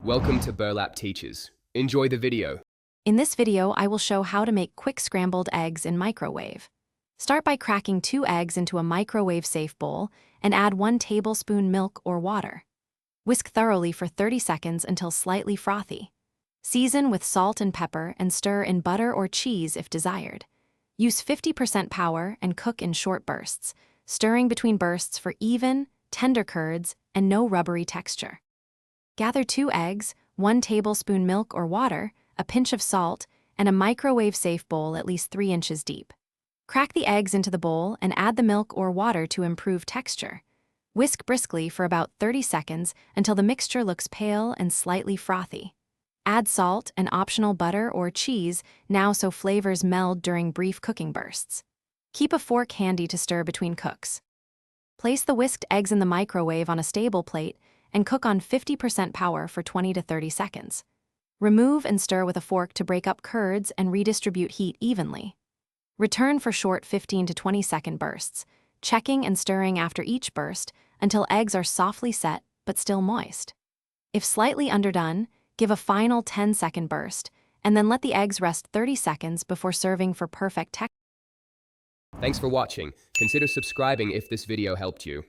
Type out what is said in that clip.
Welcome to Burlap Teachers. Enjoy the video. In this video, I will show how to make quick scrambled eggs in microwave. Start by cracking 2 eggs into a microwave-safe bowl and add 1 tablespoon milk or water. Whisk thoroughly for 30 seconds until slightly frothy. Season with salt and pepper and stir in butter or cheese if desired. Use 50% power and cook in short bursts, stirring between bursts for even, tender curds and no rubbery texture. Gather 2 eggs, 1 tablespoon milk or water, a pinch of salt, and a microwave-safe bowl at least 3 inches deep. Crack the eggs into the bowl and add the milk or water to improve texture. Whisk briskly for about 30 seconds until the mixture looks pale and slightly frothy. Add salt and optional butter or cheese now so flavors meld during brief cooking bursts. Keep a fork handy to stir between cooks. Place the whisked eggs in the microwave on a stable plate and cook on 50% power for 20 to 30 seconds. Remove and stir with a fork to break up curds and redistribute heat evenly. Return for short 15 to 20 second bursts, checking and stirring after each burst until eggs are softly set but still moist. If slightly underdone, give a final 10-second burst, and then let the eggs rest 30 seconds before serving for perfect texture. Thanks for watching. Consider subscribing if this video helped you.